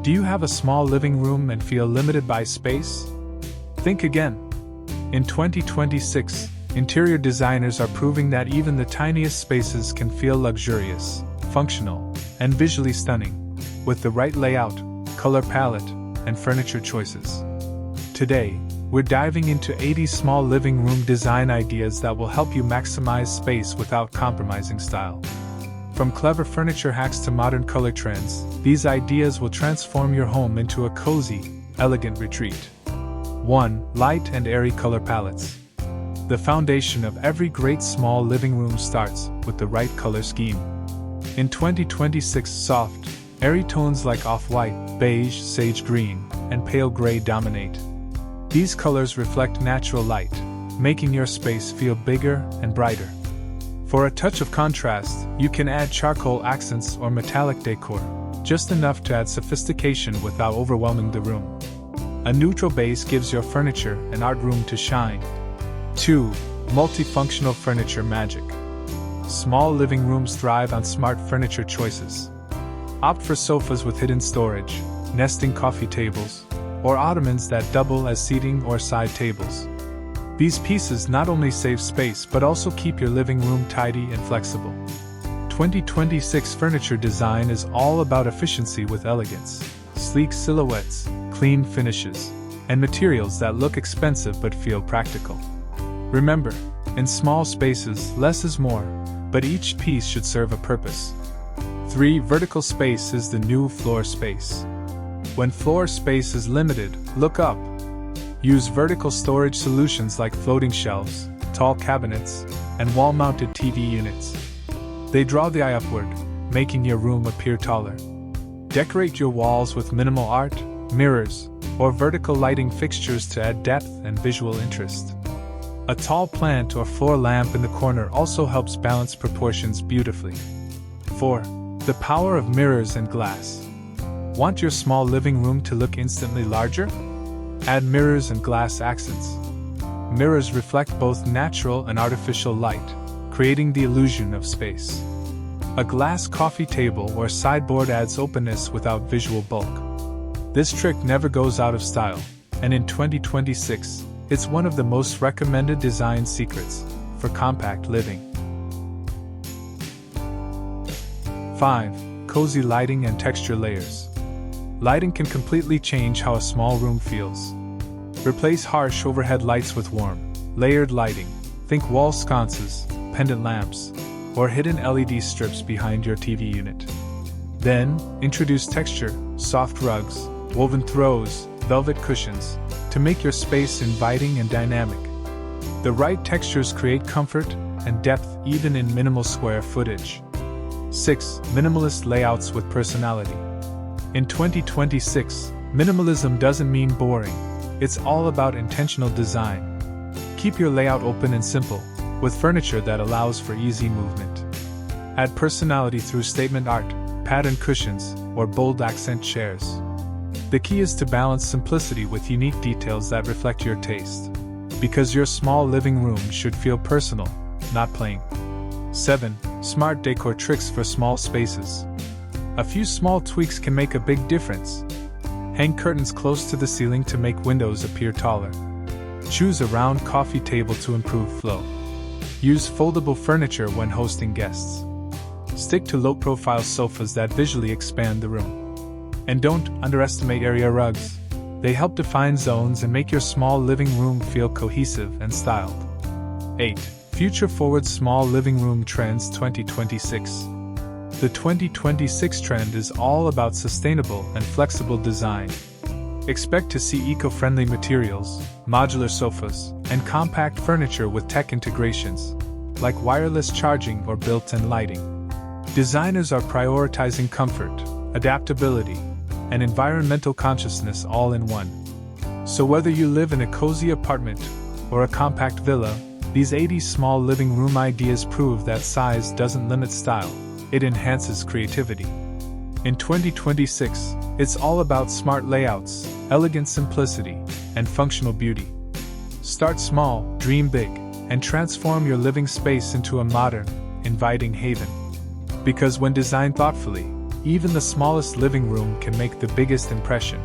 Do you have a small living room and feel limited by space? Think again. In 2026, interior designers are proving that even the tiniest spaces can feel luxurious, functional, and visually stunning, with the right layout, color palette, and furniture choices. Today, we're diving into 80 small living room design ideas that will help you maximize space without compromising style. From clever furniture hacks to modern color trends, these ideas will transform your home into a cozy, elegant retreat. 1. Light and airy color palettes. The foundation of every great small living room starts with the right color scheme. In 2026, soft, airy tones like off-white, beige, sage green, and pale gray dominate. These colors reflect natural light, making your space feel bigger and brighter. For a touch of contrast, you can add charcoal accents or metallic decor, just enough to add sophistication without overwhelming the room. A neutral base gives your furniture an art room to shine. 2. Multifunctional furniture magic. Small living rooms thrive on smart furniture choices. Opt for sofas with hidden storage, nesting coffee tables, or ottomans that double as seating or side tables. These pieces not only save space but also keep your living room tidy and flexible. 2026 furniture design is all about efficiency with elegance, sleek silhouettes, clean finishes, and materials that look expensive but feel practical. Remember, in small spaces, less is more, but each piece should serve a purpose. 3. Vertical space is the new floor space. When floor space is limited, look up. Use vertical storage solutions like floating shelves, tall cabinets, and wall-mounted TV units. They draw the eye upward, making your room appear taller. Decorate your walls with minimal art, mirrors, or vertical lighting fixtures to add depth and visual interest. A tall plant or floor lamp in the corner also helps balance proportions beautifully. 4. The power of mirrors and glass. Want your small living room to look instantly larger? Add mirrors and glass accents. Mirrors reflect both natural and artificial light, creating the illusion of space. A glass coffee table or sideboard adds openness without visual bulk. This trick never goes out of style, and in 2026, it's one of the most recommended design secrets for compact living. 5. Cozy lighting and texture layers. Lighting can completely change how a small room feels. Replace harsh overhead lights with warm, layered lighting. Think wall sconces, pendant lamps, or hidden LED strips behind your TV unit. Then, introduce texture, soft rugs, woven throws, velvet cushions, to make your space inviting and dynamic. The right textures create comfort and depth even in minimal square footage. 6. Minimalist layouts with personality. In 2026, minimalism doesn't mean boring. It's all about intentional design. Keep your layout open and simple, with furniture that allows for easy movement. Add personality through statement art, patterned cushions, or bold accent chairs. The key is to balance simplicity with unique details that reflect your taste, because your small living room should feel personal, not plain. 7. Smart decor tricks for small spaces. A few small tweaks can make a big difference. Hang curtains close to the ceiling to make windows appear taller. Choose a round coffee table to improve flow. Use foldable furniture when hosting guests. Stick to low-profile sofas that visually expand the room. And don't underestimate area rugs. They help define zones and make your small living room feel cohesive and styled. 8. Future-forward small living room trends 2026. The 2026 trend is all about sustainable and flexible design. Expect to see eco-friendly materials, modular sofas, and compact furniture with tech integrations, like wireless charging or built-in lighting. Designers are prioritizing comfort, adaptability, and environmental consciousness all in one. So whether you live in a cozy apartment or a compact villa, these 80 small living room ideas prove that size doesn't limit style. It enhances creativity. In 2026, it's all about smart layouts, elegant simplicity, and functional beauty. Start small, dream big, and transform your living space into a modern, inviting haven. Because when designed thoughtfully, Even the smallest living room can make the biggest impression.